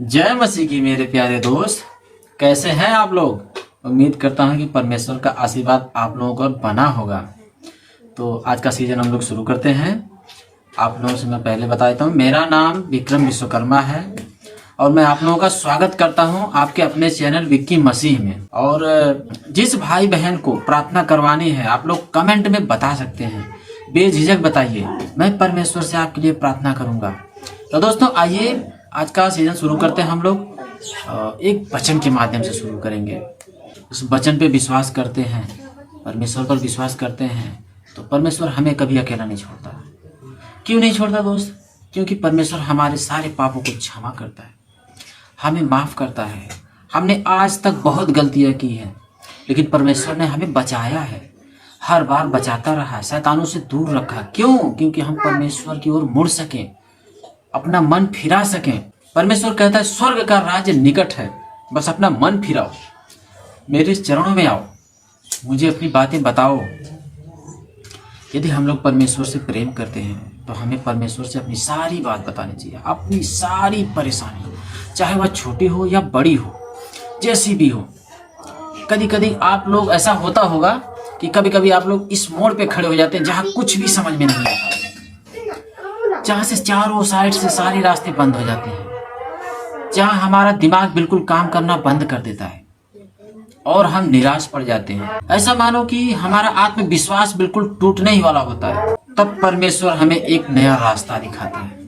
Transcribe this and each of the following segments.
जय मसीह की मेरे प्यारे दोस्त, कैसे हैं आप लोग। उम्मीद करता हूं कि परमेश्वर का आशीर्वाद आप लोगों पर बना होगा। तो आज का सीजन हम लोग शुरू करते हैं। आप लोगों से मैं पहले बता देता हूं, मेरा नाम विक्रम विश्वकर्मा है और मैं आप लोगों का स्वागत करता हूं आपके अपने चैनल विक्की मसीह में। और जिस भाई बहन को प्रार्थना करवानी है आप लोग कमेंट में बता सकते हैं, बेझिझक बताइए, मैं परमेश्वर से आपके लिए प्रार्थना करूंगा। तो दोस्तों आइए आज का सीजन शुरू करते हैं। हम लोग एक वचन के माध्यम से शुरू करेंगे। उस वचन पे विश्वास करते हैं, परमेश्वर पर विश्वास करते हैं तो परमेश्वर हमें कभी अकेला नहीं छोड़ता। क्यों नहीं छोड़ता दोस्त? क्योंकि परमेश्वर हमारे सारे पापों को क्षमा करता है, हमें माफ़ करता है। हमने आज तक बहुत गलतियाँ की हैं लेकिन परमेश्वर ने हमें बचाया है, हर बार बचाता रहा है, शैतानों से दूर रखा। क्यों? क्योंकि हम परमेश्वर की ओर मुड़ सकें, अपना मन फिरा सकें। परमेश्वर कहता है स्वर्ग का राज्य निकट है, बस अपना मन फिराओ, मेरे चरणों में आओ, मुझे अपनी बातें बताओ। यदि हम लोग परमेश्वर से प्रेम करते हैं तो हमें परमेश्वर से अपनी सारी बात बतानी चाहिए, अपनी सारी परेशानी, चाहे वह छोटी हो या बड़ी हो, जैसी भी हो। कभी कभी आप लोग ऐसा होता होगा कि कभी कभी आप लोग इस मोड़ पे खड़े हो जाते हैं जहाँ कुछ भी समझ में नहीं आता, जहाँ से चारों साइड से सारे रास्ते बंद हो जाते हैं, जहाँ हमारा दिमाग बिल्कुल काम करना बंद कर देता है और हम निराश पड़ जाते हैं। ऐसा मानो कि हमारा आत्मविश्वास बिल्कुल टूटने ही वाला होता है। तब परमेश्वर हमें एक नया रास्ता दिखाते हैं।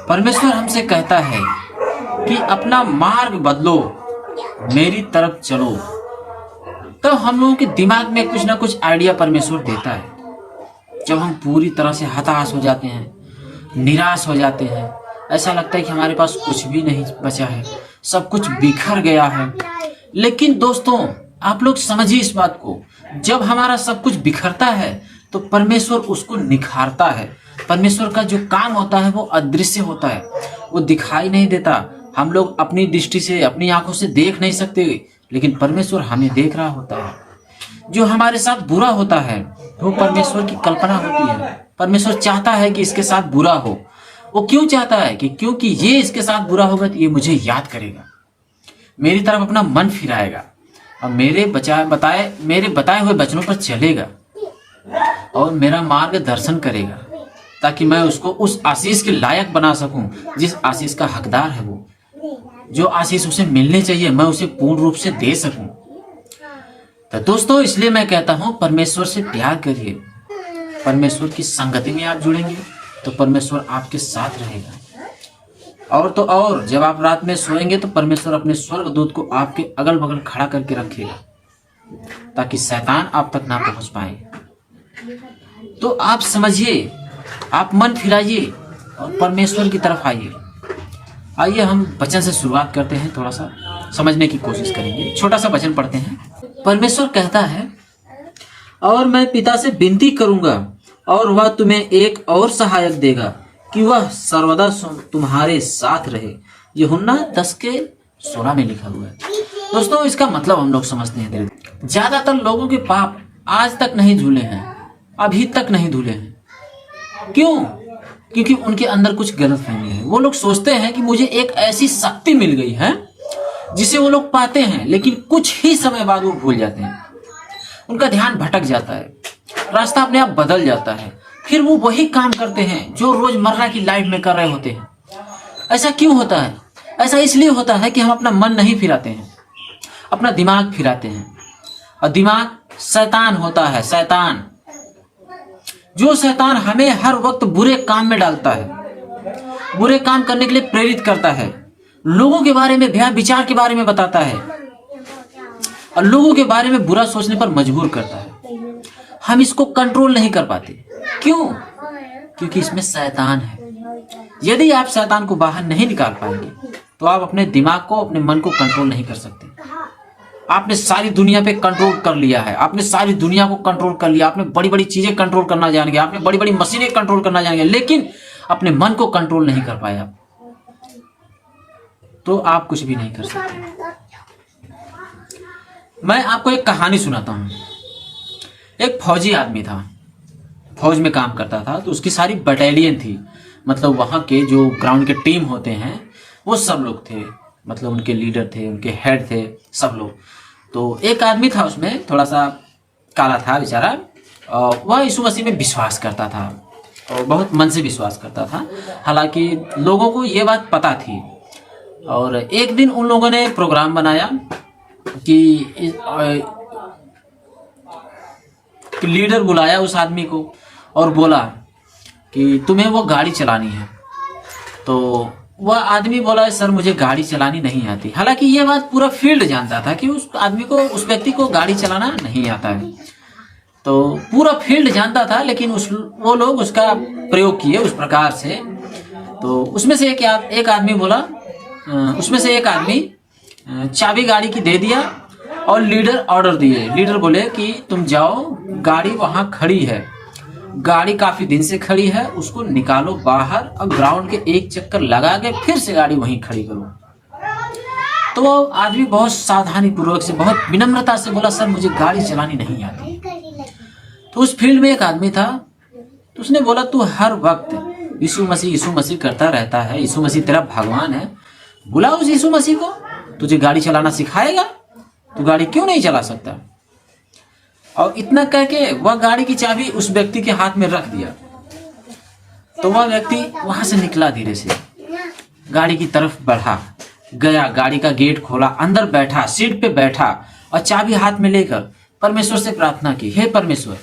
परमेश्वर हमसे कहता है कि अपना मार्ग बदलो, मेरी तरफ चलो। तो हम लोगों के दिमाग में कुछ ना कुछ आइडिया परमेश्वर देता है। जब हम पूरी तरह से हताश हो जाते हैं, निराश हो जाते हैं, ऐसा लगता है कि हमारे पास कुछ भी नहीं बचा है, सब कुछ बिखर गया है। लेकिन दोस्तों आप लोग समझिए इस बात को, जब हमारा सब कुछ बिखरता है तो परमेश्वर उसको निखारता है। परमेश्वर का जो काम होता है वो अदृश्य होता है, वो दिखाई नहीं देता। हम लोग अपनी दृष्टि से, अपनी आंखों से देख नहीं सकते, लेकिन परमेश्वर हमें देख रहा होता है। जो हमारे साथ बुरा होता है वो परमेश्वर की कल्पना होती है। परमेश्वर चाहता है कि इसके साथ बुरा हो। वो क्यों चाहता है? कि क्योंकि ये इसके साथ बुरा होगा तो ये मुझे याद करेगा, मेरी तरफ अपना मन फिराएगा और मेरे बताए हुए वचनों पर चलेगा और मेरा मार्गदर्शन करेगा, ताकि मैं उसको उस आशीष के लायक बना सकूं जिस आशीष का हकदार है। वो जो आशीष उसे मिलने चाहिए मैं उसे पूर्ण रूप से दे सकूं। तो दोस्तों इसलिए मैं कहता हूं परमेश्वर से प्यार करिए। परमेश्वर की संगति में आप जुड़ेंगे तो परमेश्वर आपके साथ रहेगा। और तो और जब आप रात में सोएंगे तो परमेश्वर अपने स्वर्गदूत को आपके अगल बगल खड़ा करके रखेगा, ताकि शैतान आप तक ना पहुंच पाए। तो आप समझिए, आप मन फिराइए और परमेश्वर की तरफ आइए। आइए हम वचन से शुरुआत करते हैं, थोड़ा सा समझने की कोशिश करेंगे। छोटा सा वचन पढ़ते हैं। परमेश्वर कहता है, और मैं पिता से विनती करूंगा और वह तुम्हें एक और सहायक देगा कि वह सर्वदा तुम्हारे साथ रहे। यूहन्ना 10:16 में लिखा हुआ है। दोस्तों इसका मतलब हम लोग समझते हैं धीरे। ज्यादातर लोगों के पाप आज तक नहीं धुले हैं, अभी तक नहीं धुले हैं। क्यों? क्योंकि उनके अंदर कुछ गलतफहमी है। वो लोग सोचते हैं कि मुझे एक ऐसी शक्ति मिल गई है जिसे वो लोग पाते हैं, लेकिन कुछ ही समय बाद वो भूल जाते हैं, उनका ध्यान भटक जाता है, रास्ता अपने आप बदल जाता है, फिर वो वही काम करते हैं जो रोजमर्रा की लाइफ में कर रहे होते हैं। ऐसा क्यों होता है? ऐसा इसलिए होता है कि हम अपना मन नहीं फिराते हैं, अपना दिमाग फिराते हैं। और दिमाग शैतान होता है, शैतान। जो शैतान हमें हर वक्त बुरे काम में डालता है, बुरे काम करने के लिए प्रेरित करता है, लोगों के बारे में, विचार के बारे में बताता है और लोगों के बारे में बुरा सोचने पर मजबूर करता है। हम इसको कंट्रोल नहीं कर पाते। क्यों? क्योंकि इसमें शैतान है। यदि आप शैतान को बाहर नहीं निकाल पाएंगे तो आप अपने दिमाग को, अपने मन को कंट्रोल नहीं कर सकते। आपने सारी दुनिया पे कंट्रोल कर लिया है, आपने सारी दुनिया को कंट्रोल कर लिया, आपने बड़ी बड़ी चीजें कंट्रोल करना जान गए, आपने बड़ी बड़ी मशीनें कंट्रोल करना जान गए, लेकिन अपने मन को कंट्रोल नहीं कर पाए आप, तो आप कुछ भी नहीं कर सकते। मैं आपको एक कहानी सुनाता हूं। एक फौजी आदमी था, फौज में काम करता था, तो उसकी सारी बटालियन थी, मतलब वहाँ के जो ग्राउंड के टीम होते हैं वो सब लोग थे, मतलब उनके लीडर थे, उनके हेड थे सब लोग। तो एक आदमी था उसमें, थोड़ा सा काला था बेचारा, वह यीशु मसीह में विश्वास करता था और बहुत मन से विश्वास करता था। हालांकि लोगों को ये बात पता थी। और एक दिन उन लोगों ने प्रोग्राम बनाया कि लीडर बुलाया उस आदमी को और बोला कि तुम्हें वो गाड़ी चलानी है। तो वह आदमी बोला सर मुझे गाड़ी चलानी नहीं आती। हालांकि ये बात पूरा फील्ड जानता था कि उस आदमी को, उस व्यक्ति को गाड़ी चलाना नहीं आता है। तो पूरा फील्ड जानता था, लेकिन वो लोग उसका प्रयोग किए उस प्रकार से। तो उसमें से एक आदमी बोला, उसमें से एक आदमी चाबी गाड़ी की दे दिया और लीडर ऑर्डर दिए। लीडर बोले कि तुम जाओ, गाड़ी वहां खड़ी है, गाड़ी काफी दिन से खड़ी है, उसको निकालो बाहर और ग्राउंड के एक चक्कर लगा के फिर से गाड़ी वहीं खड़ी करो। तो वो आदमी बहुत सावधानी पूर्वक से, बहुत विनम्रता से बोला सर मुझे गाड़ी चलानी नहीं आती। तो उस फील्ड में एक आदमी था, तो उसने बोला तू हर वक्त यीशु मसीह करता रहता है, यीशु मसीह तेरा भगवान है, बुला उस यीशु मसीह को, तुझे गाड़ी चलाना सिखाएगा, तू गाड़ी क्यों नहीं चला सकता। और इतना कह के वह गाड़ी की चाबी उस व्यक्ति के हाथ में रख दिया। तो वह व्यक्ति वहां से निकला, धीरे से गाड़ी की तरफ बढ़ा, गया, गाड़ी का गेट खोला, अंदर बैठा, सीट पे बैठा और चाबी हाथ में लेकर परमेश्वर से प्रार्थना की, हे परमेश्वर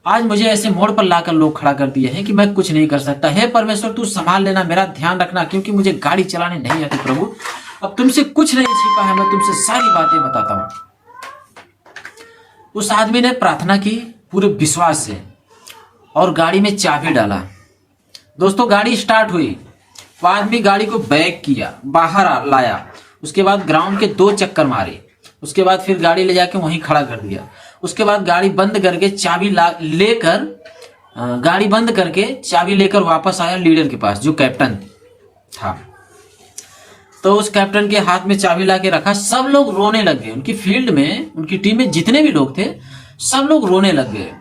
आज मुझे ऐसे मोड़ पर लाकर लोग खड़ा कर दिए हैं कि मैं कुछ नहीं कर सकता। हे परमेश्वर तू संभाल लेना, मेरा ध्यान रखना, क्योंकि मुझे गाड़ी चलाने नहीं आती प्रभु। अब तुमसे कुछ नहीं छिपा है, मैं तुमसे सारी बातें बताता हूँ। उस आदमी ने प्रार्थना की पूरे विश्वास से और गाड़ी में चाबी डाला। दोस्तों गाड़ी स्टार्ट हुई, वो आदमी गाड़ी को बैक किया, बाहर लाया, उसके बाद ग्राउंड के 2 चक्कर मारे, उसके बाद फिर गाड़ी ले जाके वहीं खड़ा कर दिया। उसके बाद गाड़ी बंद करके चाबी लेकर गाड़ी बंद करके चाबी लेकर वापस आया लीडर के पास, जो कैप्टन था। तो उस कैप्टन के हाथ में चाबी ला के रखा। सब लोग रोने लग गए, उनकी फील्ड में, उनकी टीम में जितने भी लोग थे सब लोग रोने लग गए।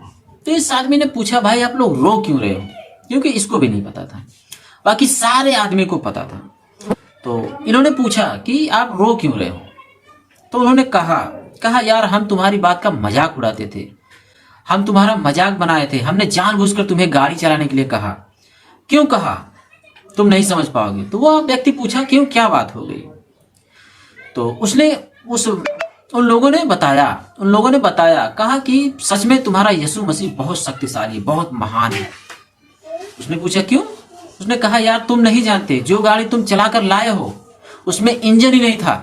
तो इस आदमी ने पूछा भाई आप लोग रो क्यों रहे हो, क्योंकि इसको भी नहीं पता था, बाकी सारे आदमी को पता था। तो इन्होंने पूछा कि आप रो क्यों रहे हो। तो उन्होंने कहा यार हम तुम्हारी बात का मजाक उड़ाते थे, हम तुम्हारा मजाक बनाए थे, हमने जानबूझकर तुम्हें गाड़ी चलाने के लिए कहा। क्यों कहा, तुम नहीं समझ पाओगे। तो वो व्यक्ति पूछा क्यों, क्या बात हो गई। तो उसने उन लोगों ने बताया, कहा कि सच में तुम्हारा यीशु मसीह बहुत शक्तिशाली, बहुत महान है। उसने पूछा क्यों। उसने कहा यार तुम नहीं जानते, जो गाड़ी तुम चलाकर लाए हो उसमें इंजन ही नहीं था।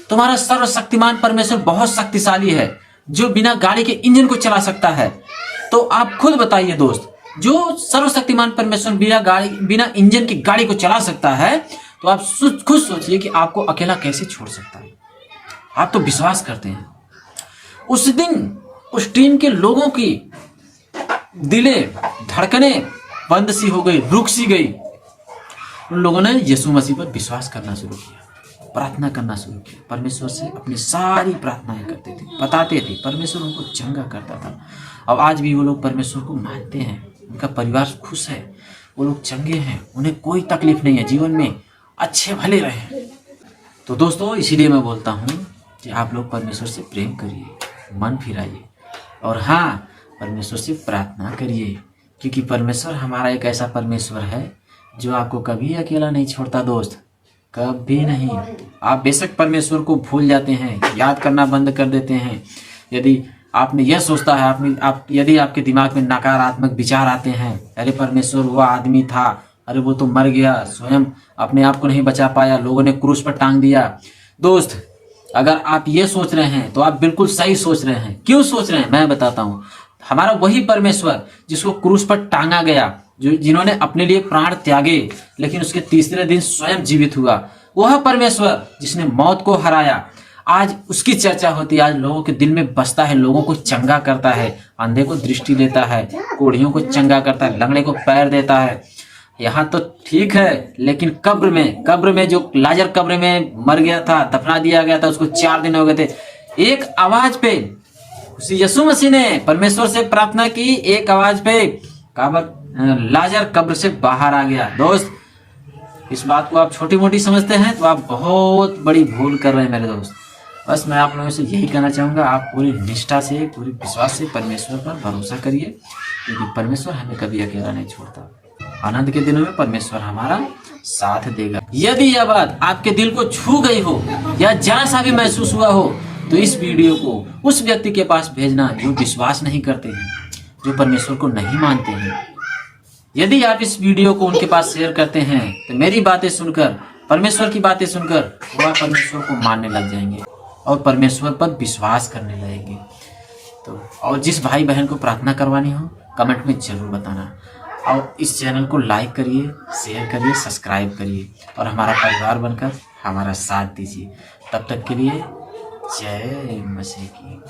तुम्हारा सर्वशक्तिमान परमेश्वर बहुत शक्तिशाली है, जो बिना गाड़ी के इंजन को चला सकता है। तो आप खुद बताइए दोस्त, जो सर्वशक्तिमान परमेश्वर बिना इंजन की गाड़ी को चला सकता है, तो आप खुद सोचिए कि आपको अकेला कैसे छोड़ सकता है। आप तो विश्वास करते हैं। उस दिन उस टीम के लोगों की दिलें, धड़कनें बंद सी हो गई, रुक सी गई। उन लोगों ने यीशु मसीह पर विश्वास करना शुरू किया, प्रार्थना करना शुरू किया, परमेश्वर से अपनी सारी प्रार्थनाएं करते थे, बताते थे, परमेश्वर उनको चंगा करता था। अब आज भी वो लोग परमेश्वर को मानते हैं, उनका परिवार खुश है, वो लोग चंगे हैं, उन्हें कोई तकलीफ नहीं है, जीवन में अच्छे भले रहे। तो दोस्तों इसीलिए मैं बोलता हूँ कि आप लोग परमेश्वर से प्रेम करिए, मन फिराइए और हाँ परमेश्वर से प्रार्थना करिए, क्योंकि परमेश्वर हमारा एक ऐसा परमेश्वर है जो आपको कभी अकेला नहीं छोड़ता दोस्त, कभी नहीं। आप बेशक परमेश्वर को भूल जाते हैं, याद करना बंद कर देते हैं। यदि आपने यह सोचता है, यदि आपके दिमाग में नकारात्मक विचार आते हैं, अरे परमेश्वर वो आदमी था, अरे वो तो मर गया, स्वयं अपने आप को नहीं बचा पाया, लोगों ने क्रूस पर टांग दिया। दोस्त अगर आप ये सोच रहे हैं तो आप बिल्कुल सही सोच रहे हैं। क्यों सोच रहे हैं मैं बताता हूँ। हमारा वही परमेश्वर जिसको क्रूस पर टांगा गया, जिन्होंने अपने लिए प्राण त्यागे लेकिन उसके तीसरे दिन स्वयं जीवित हुआ, वह परमेश्वर जिसने मौत को हराया, आज उसकी चर्चा होती है, आज लोगों के दिल में बसता है, लोगों को चंगा करता है, अंधे को दृष्टि देता है, कोढ़ियों को चंगा करता है, लंगड़े को पैर देता है। यहाँ तो ठीक है, लेकिन कब्र में जो लाजर कब्र में मर गया था, दफना दिया गया था, उसको 4 दिन हो गए थे। एक आवाज पे यीशु मसीह ने परमेश्वर से प्रार्थना की, एक आवाज पे लाजर कब्र से बाहर आ गया। दोस्त इस बात को आप छोटी मोटी समझते हैं तो आप बहुत बड़ी भूल कर रहे हैं मेरे दोस्त। बस मैं आप लोगों से यही कहना चाहूँगा, आप पूरी निष्ठा से, पूरी विश्वास से परमेश्वर पर भरोसा करिए, क्योंकि परमेश्वर हमें कभी अकेला नहीं छोड़ता। आनंद के दिनों में परमेश्वर हमारा साथ देगा। यदि यह बात आपके दिल को छू गई हो या जरा सा भी महसूस हुआ हो तो इस वीडियो को उस व्यक्ति के पास भेजना जो विश्वास नहीं करते हैं, जो परमेश्वर को नहीं मानते हैं। यदि आप इस वीडियो को उनके पास शेयर करते हैं तो मेरी बातें सुनकर, परमेश्वर की बातें सुनकर वह परमेश्वर को मानने लग जाएंगे और परमेश्वर पर विश्वास करने लगेंगे। तो और जिस भाई बहन को प्रार्थना करवानी हो कमेंट में जरूर बताना, और इस चैनल को लाइक करिए, शेयर करिए, सब्सक्राइब करिए और हमारा परिवार बनकर हमारा साथ दीजिए। तब तक के लिए जय मसीह की।